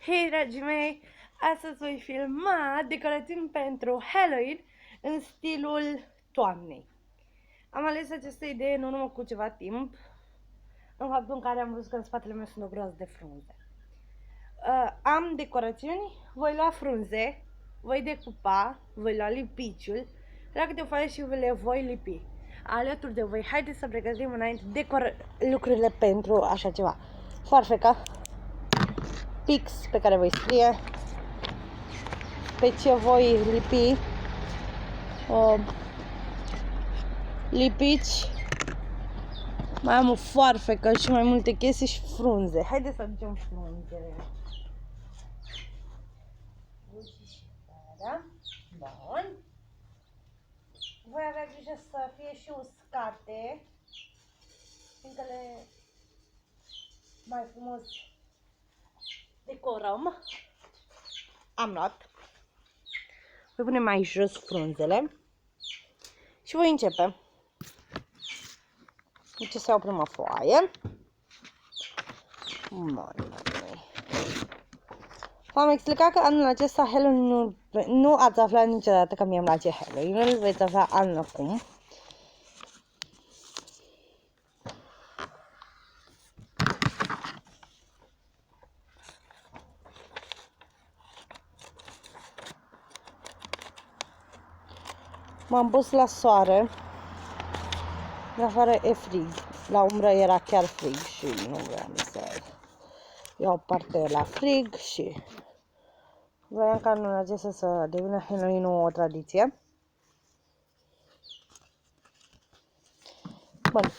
Hei, dragii mei! Astăzi voi filma decorațiuni pentru Halloween în stilul toamnei. Am ales această idee în urmă cu ceva timp, în faptul în care am văzut că în spatele meu sunt o groază de frunze. Am decorațiuni, voi lua frunze, voi decupa, voi lua lipiciul, la câte o foaie și le voi lipi. Alături de voi, haideți să pregătim înainte lucrurile pentru așa ceva. Foarfeca, pix pe care voi scrie, pe ce voi lipi, lipici, mai am o foarfecă și mai multe chestii și frunze. Haideți să aducem frunzele. Bun. Voi avea grijă să fie și uscate, fiindcă le mai frumos decorăm. Am luat. Voi pune mai jos frunzele și voi începe. Deci să iau prima foaie. V-am explicat că anul acesta Halloween nu ați aflat niciodată că mie îmi place Halloween, îl veți afla anul acum. M-am pus la soare, de afară e frig, la umbră era chiar frig și nu vreau să iau parte la frig și vreau ca anul acesta să devină Halloween o tradiție. Bun.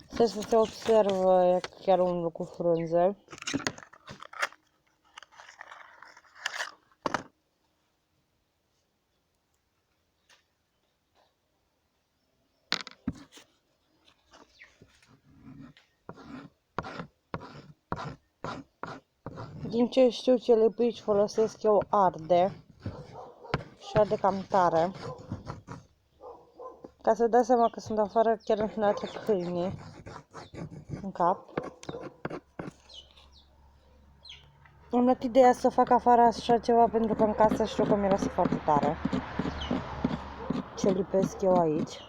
Să se observă chiar un lucru frunze. Din ce știu ce lipici folosesc eu arde și arde cam tare. Ca să dați seama că sunt afară, chiar îmi intră câinii în cap. Am luat ideea să fac afară așa ceva pentru că în casă știu că miroase foarte tare. Ce lipesc eu aici.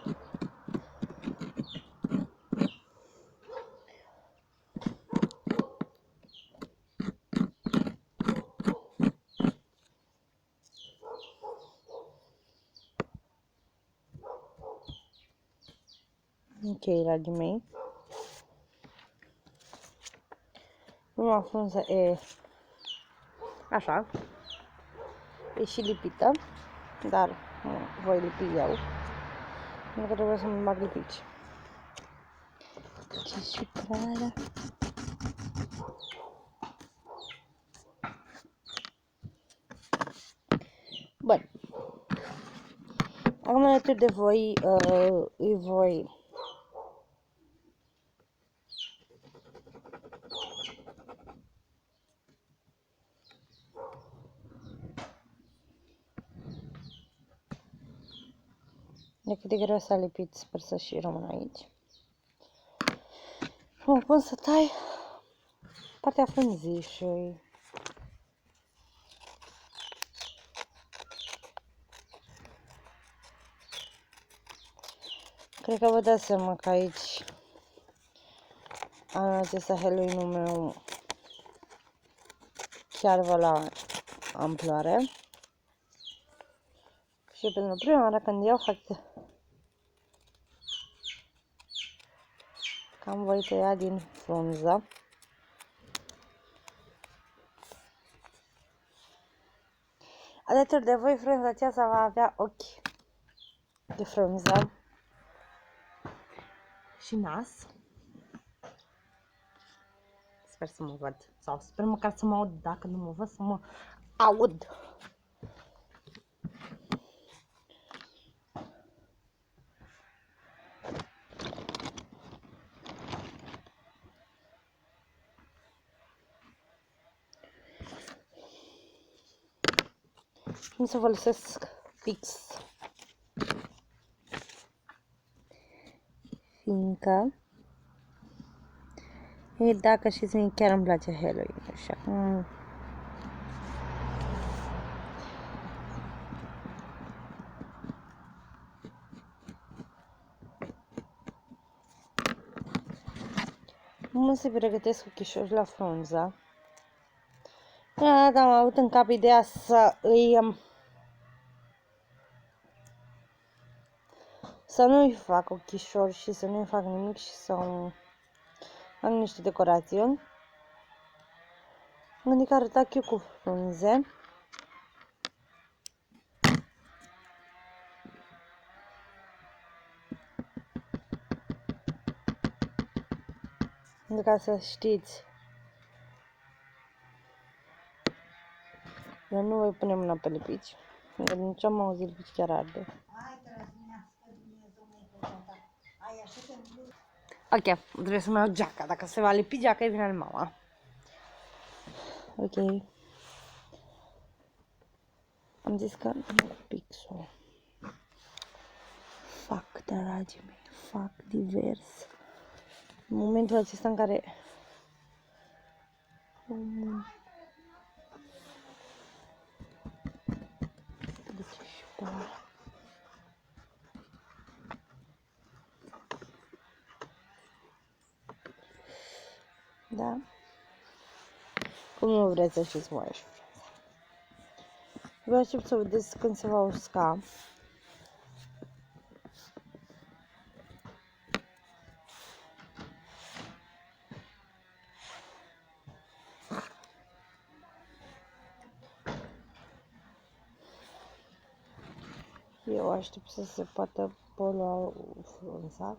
Ok, dragii mei. Prima frunză e așa. E și lipită, dar voi lipi eu. Pentru că trebuie să-mi bag lipici. Ce și crearea. Bun. Acum alături de voi îi voi de cât de greu s-a lipit, sper să și rămân aici. Și mă pun să tai partea frunzișului. Cred că vă dați seama că aici anul acesta Halloween-ul meu chiar va la amploare. Și pentru prima oară când eu fac cam voi tăia din frunză. Alături de voi frunza aceasta va avea ochi de frunză și nas. Sper să mă văd, sau sper măcar să mă aud, dacă nu mă văd să mă aud. Cum să folosesc fix, fiindcă E, dacă știți, mie chiar îmi place Halloween, așa. Mă se pregătesc ochișori la frunza. Am avut în cap ideea să nu-i fac ochișori și să nu-i fac nimic și să am niște decorații. Am gândit că arăta eu cu frunze. Ca să știți, eu nu voi pune mâna pe lipici, pentru că nici am auzit lipici chiar arde. Ok, trebuie să-mi iau geaca. Dacă se va lipi geaca, vine al mama. Ok. Am zis că nu pixul. Fac, dragii mei, fac divers. În momentul acesta în care da? Cum nu vreți să știți mai și vă aștept să vedeți când se va usca. Eu aștept să se poată polua frunza.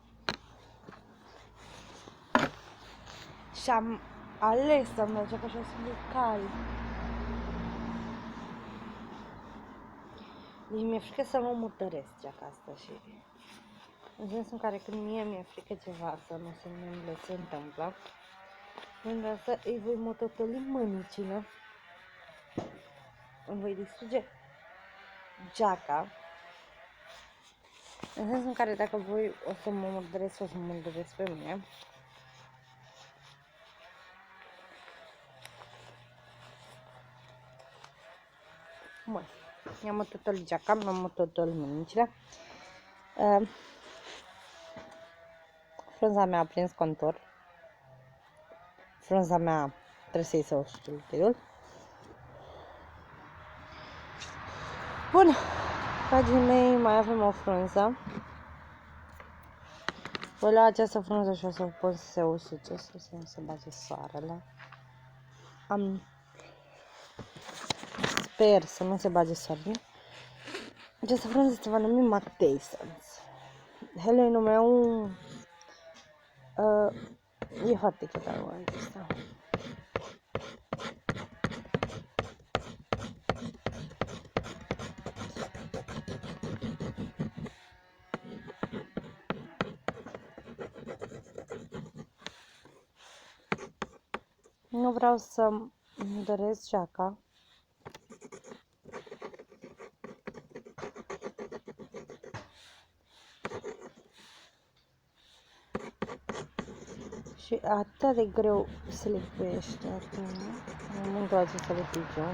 Și am ales să merge că așa sunt cald. Deci mi-e frică să mă mutăresc geaca asta și în sensul în care când mie mi-e frică ceva să nu se întâmplă, când asta îi voi mototoli mânicile, îmi voi distruge geaca, în sensul în care dacă voi o să mă murdăresc, o să mă murdăresc pe mine. Bun, i-am mototoli geaca, mi-am mototoli mânicile. Frunza mea a prins contur. Frunza mea trebuie să-i se usuce lichidul. Bun, dragii mei, mai avem o frunză. Voi lua această frunză și o să o pun să se usuce, să se bage soarele. Sper să nu se bage soarele. Această frunză se va numi Mactations. Halloween-ul meu e foarte cute anul acesta. Nu vreau să murdăresc geaca. Și atât de greu se lipește acum, în momentul acesta lipigiu.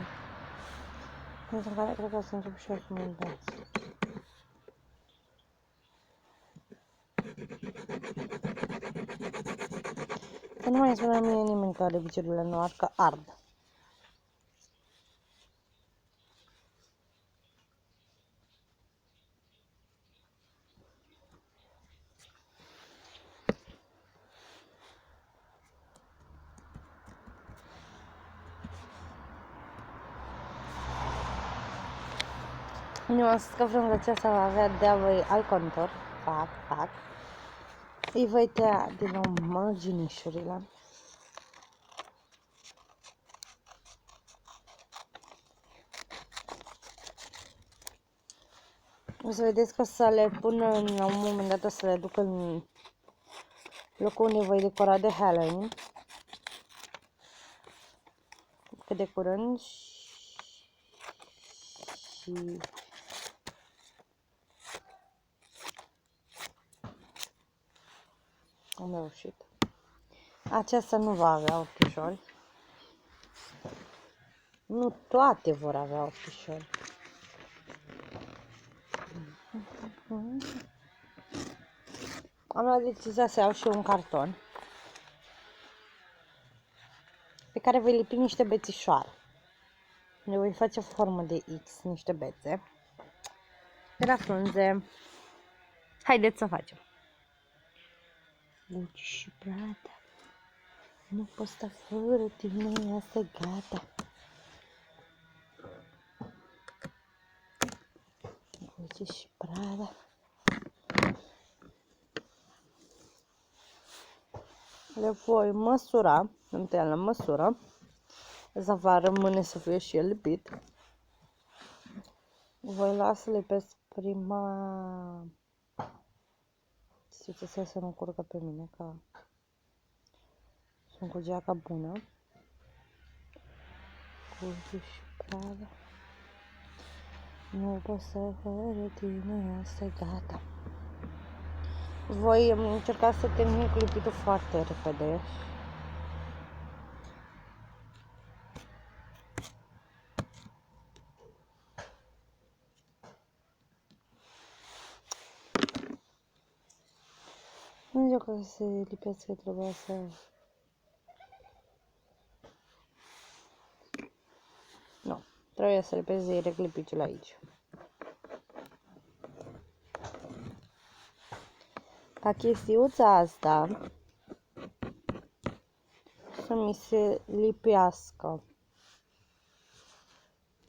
Pentru care cred că o să încep și eu să mă învăț. Să nu mai spune mie nimeni că lipiciurile nu ard, că ard. Eu am zis că frunza aceasta va avea de-a voi alt contur. Fac. Îi voi tăia din nou mărginișurile. O să vedeți că o să le pun la un moment dat, o să le duc în locul unde voi decora de Halloween. Cât de curând și am reușit. Aceasta nu va avea ochișori. Nu toate vor avea ochișori. Am luat decizia să iau și eu un carton pe care voi lipi niște bețișoare. Le voi face formă de X, niște bețe de la frunze. Haideți să facem. Gucci și Prada, nu pot sta fără tine, asta e gata. Gucci și Prada. Le voi măsura, întâi la măsură, să va rămâne să fie și el lipit. Voi lua să lipesc prima... Știți să nu curgă pe mine, că sunt cu geaca bună. Gucci și Prada, nu pot să fără tine, asta e gata. Voi încerca să termin cu lipitul foarte repede. Nu știu că se lipesc, că trebuia să... Nu, trebuie să lipesc direct lipiciul aici. Ca chestiuța asta să mi se lipească.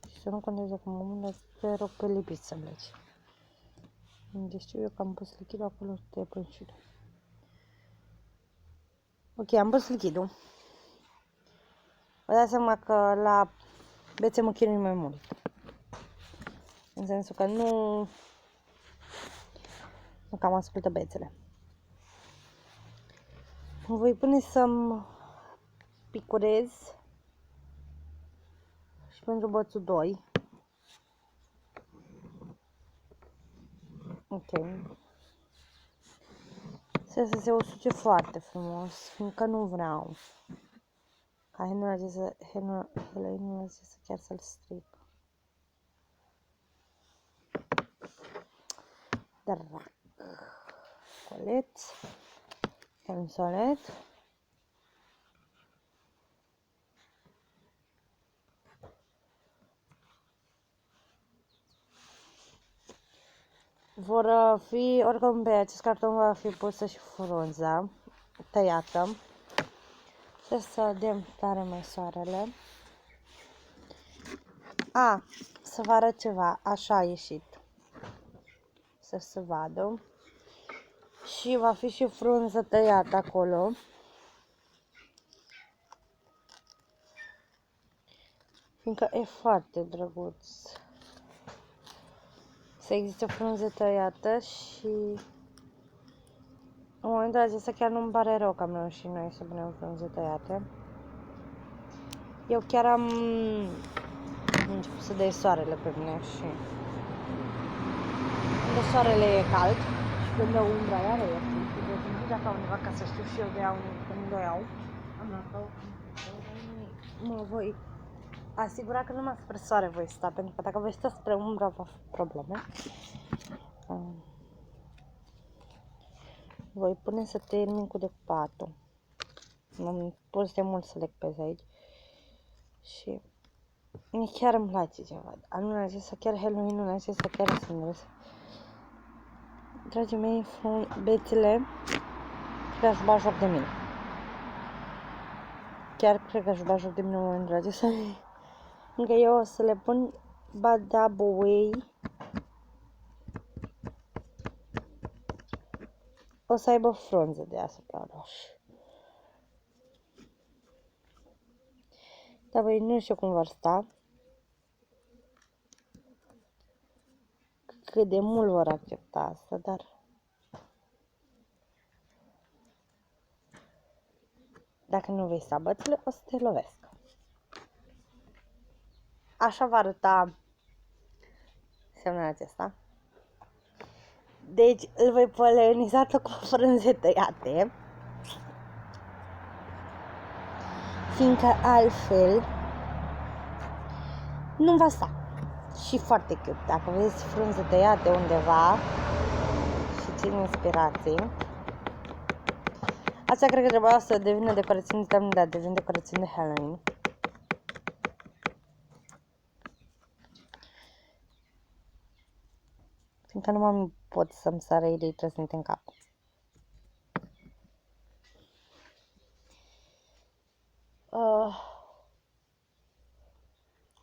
Și să nu conteze cu mâna, te rog pe lipit să pleci. Deci știu eu că am pus lichidul acolo, te pun și tu. Ok, am pus lichidul. Vă dați seama că la bețe mă chinui mai mult. În sensul că nu cam ascultă bețele. Voi pune să-mi picurez și pentru bățul 2. Ok. Să se usuce foarte frumos, fiindcă nu vreau ca helenul acesta chiar să-l stric. Drac. Colet. Cansolet. Vor fi, oricum pe acest carton va fi pusă și frunza tăiată. Trebuie să dăm tare mai soarele. Să vă arăt ceva, așa a ieșit. Să se vadă. Și va fi și frunză tăiată acolo. Fiindcă e foarte drăguț să existe frunze tăiată și în momentul acesta chiar nu-mi pare rău că am reușit noi să punem frunze tăiate. Eu chiar am început să dai soarele pe mine și când soarele e cald și când dă umbra iară e deci dacă am undeva ca să știu și eu de iau când o iau, am luat-o, mă voi asigura că numai spre soare voi sta, pentru că dacă voi sta spre umbra va fi probleme. Voi pune să termin cu decupatul. M-am pus de mult să lecpez aici. Și chiar îmi place ce văd. Anul acesta, chiar Halloween-ul acesta, chiar sunt râs. Dragii mei, bețele, cred că aș bea joc de mine. Chiar cred că aș bea joc de mine în momentul acesta. Încă eu o să le pun badaboway. O să aibă frunze deasupra lor. Dar voi nu știu cum vor sta. Cât de mult vor accepta asta, dar dacă nu vei sta bățile, o să te lovesc. Așa va arăta semnul acesta. Deci îl voi poleniza cu frunze tăiate. fiindcă altfel nu va sta. Și foarte cute. Dacă vezi frunze tăiate undeva și țin inspirații. Asta cred că trebuia să devină decorațiuni de toamnă, dar devin decorațiuni de Halloween. Fiindcă nu mai pot să-mi sară idei trăsnite în cap.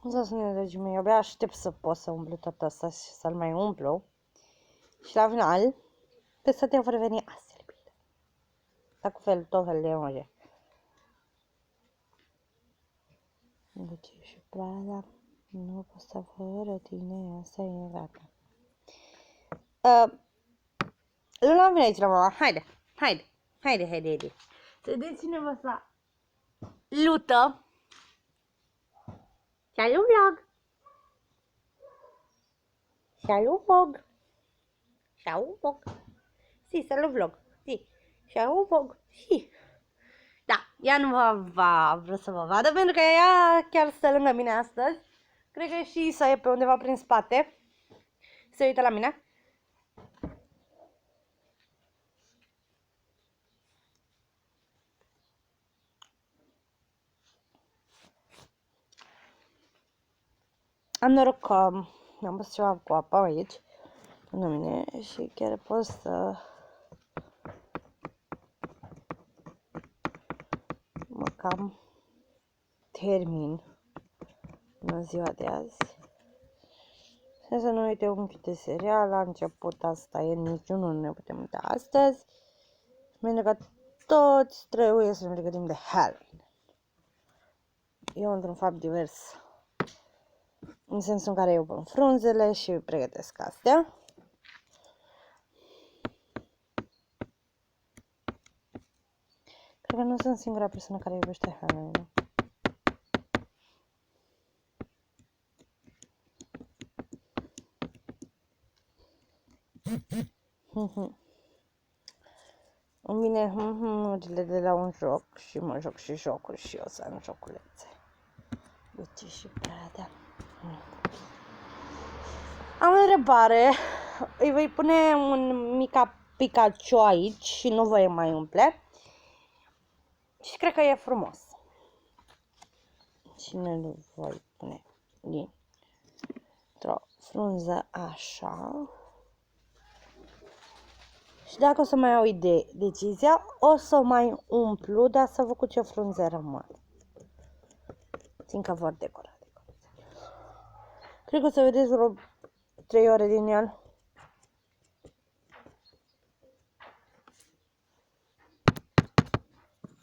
Cum să spun, dragii mei, abia aștept să pot să umplu tot asta și să-l mai umplu. Și la final, peste te vor veni astfel bine. Dar cu tot felul de emoji. Deci și Prada, nu pot să fără tine, asta e gata. Luna, vine aici la mama, haide. Să deci cineva să lută. Salut vlog! Salut vlog! Si, salut vlog! Si, salut vlog! Si! Da, ea nu va vrea să vă vadă pentru că ea chiar stă lângă mine astăzi. Cred că și Isa e pe undeva prin spate. Se uită la mine. Am noroc că am pus ceva cu apă aici, lângă mine, și chiar pot să mă cam termin în ziua de azi. Și să nu uite un pic de serial, la început asta e, niciunul nu ne putem uita astăzi, pentru că toți trebuie să ne pregătim de Halloween. Eu într-un fapt divers, în sensul în care eu pun frunzele și pregătesc astea. Cred că nu sunt singura persoană care iubește Halloween. Îmi vine urile de la un joc și mă joc și jocuri și eu să am joculețe. Gucci și Prada. Am o întrebare. Îi voi pune un mica Pikachu aici și nu voi mai umple. Și cred că e frumos. Și ne voi pune dintr-o frunză așa. Și dacă o să mai iau decizia, o să mai umplu, dar să văd cu ce frunze rămân. Țin că vor decora. Cred că o să vedeți vreo 3 ore din el.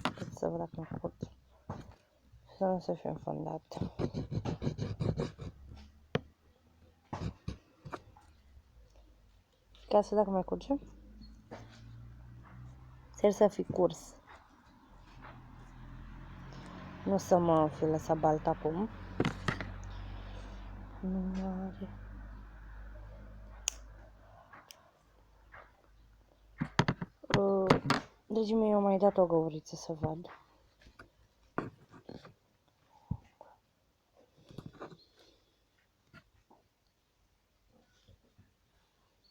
Pot să văd dacă mă curge. Să nu se fie înfundat. Ca să dacă mai curge. Sper să fi curs. Nu să mă fi lăsat balta acum. Nu are. Dragii mei, eu am mai dat o găuriță să văd.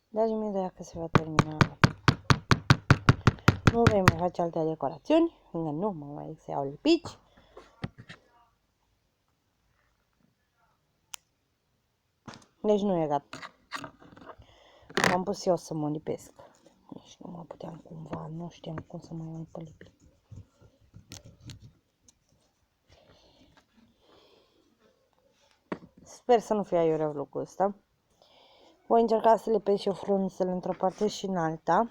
Dragii mei, dacă se va termina, nu vrei mai face alte decorațiuni, fiindcă nu mă mai să iau lipici. Deci nu e gata. M-am pus eu să mă lipesc. Deci nu mă puteam cumva, nu știam cum să mă iau pe lipi. Sper să nu fie aiurea vlogul ăsta. Voi încerca să lipesc și eu frunzele într-o parte și în alta,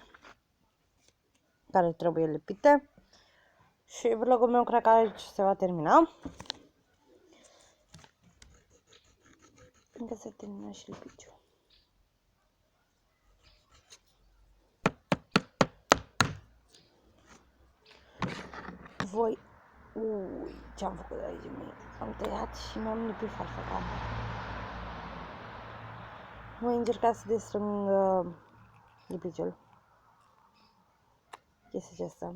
care trebuie lipite. Și vlogul meu cred că aici se va termina. Încă se termină și lipiciul. Voi... Ui, ce-am făcut de aici mie? Am tăiat și mi-am lipit farfecam. Voi încerca să destrâng lipiciul. Chestia aceasta.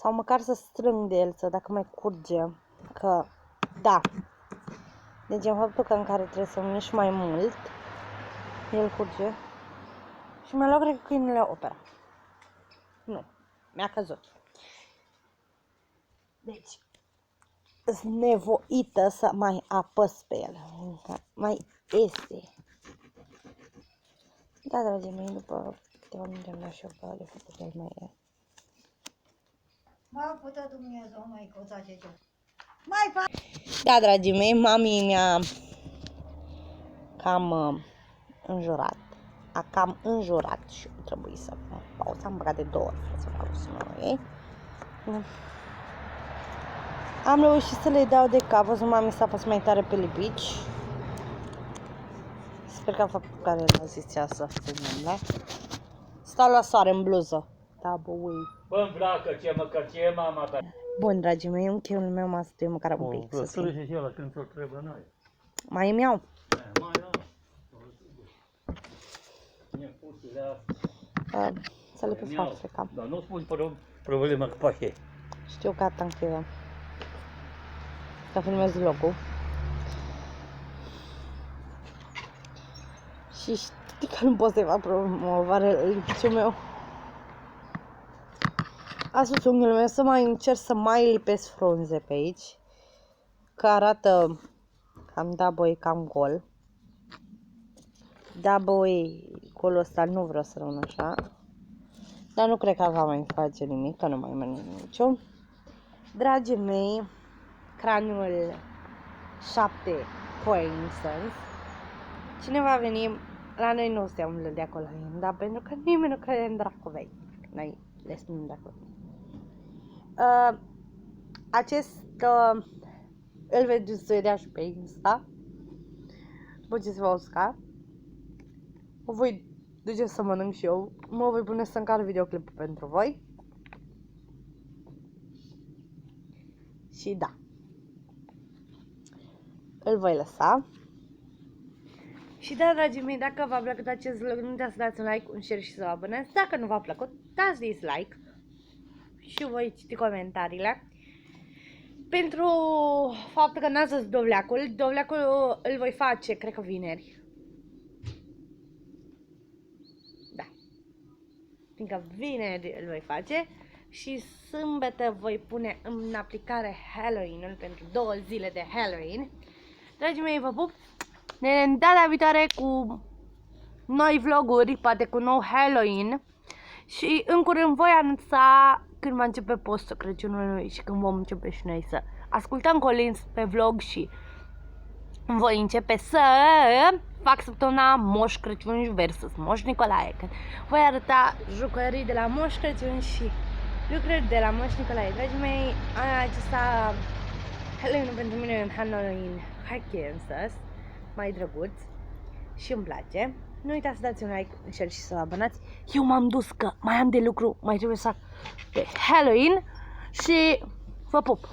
Sau măcar să strâng de el, să dacă mai curge. Că, da. Deci în faptul că în care trebuie să mișc mai mult, el curge. Și mi-a luat, cred că, câinele Opera. Nu, mi-a căzut. Deci, sunt nevoită să mai apăs pe el. Mai este. Da, dragii mei, după câteva minute am dat și eu că de făcut el mai e. M-a putea Dumnezeu, măicuța ce mai fac. Da, dragii mei, mami mi-a cam înjurat. A cam înjurat și trebuie să fac pauză. Am băgat de 2 ori să fac sunul ei. Am reușit să le dau de cap, o să mami s-a pus mai tare pe lipici. Sper că faptul care l-a zis ea să filmăm, da? Stau la soare în bluză. Da, băui. Bă-mi placă ce mama ta. Bun, dragii mei, unchiul meu m-a stăit măcar un pic. Să Să și ăla când ți-o trebuie noi. mai îmi iau. Mai da. Să le pus foarte cam. Dar nu spun problema cu pașe. Știu că atât încheie. Să filmez vlogul. Și știi că nu pot să-i fac promovare lipiciul meu. A spus unghiul meu să mai încerc să mai lipesc frunze pe aici. Că arată cam da-boi, cam gol. Da-boi, golul ăsta nu vreau să rămân așa. Dar nu cred că va mai face nimic, că nu mai mănânc niciun. Dragii mei, craniul 7 Poinsons. Cine va veni, la noi nu se umblă de acolo, dar pentru că nimeni nu crede în Dracovei. Noi le spunem de acolo. Acest îl vedeți să vedea și pe Insta. După ce se va usca, o voi duce să mănânc și eu. Mă voi pune să încarc videoclipul pentru voi. Și da, îl voi lăsa. Și da, dragii mei, dacă v-a plăcut acest vlog, nu uitați să dați un like, un share și să vă abonați. Dacă nu v-a plăcut, dați dislike și voi citi comentariile. Pentru faptul că n-ați văzut dovleacul, dovleacul îl voi face, cred că vineri. Da. Fiindcă vineri îl voi face și sâmbătă voi pune în aplicare Halloween-ul pentru 2 zile de Halloween. Dragii mei, vă pup! Ne vedem data viitoare cu noi vloguri, poate cu nou Halloween. Și în curând voi anunța când va începe postul Crăciunului și când vom începe și noi să ascultăm Collins pe vlog și voi începe să fac săptămâna Moș Crăciun versus Moș Nicolae. Când voi arăta jucării de la Moș Crăciun și lucrări de la Moș Nicolae. Dragii mei, acesta Halloween pentru mine e un Halloween Kansas, mai drăguț și îmi place. Nu uitați să dați un like, un share și să vă abonați. Eu m-am dus că mai am de lucru, mai trebuie să fac pe Halloween și vă pup!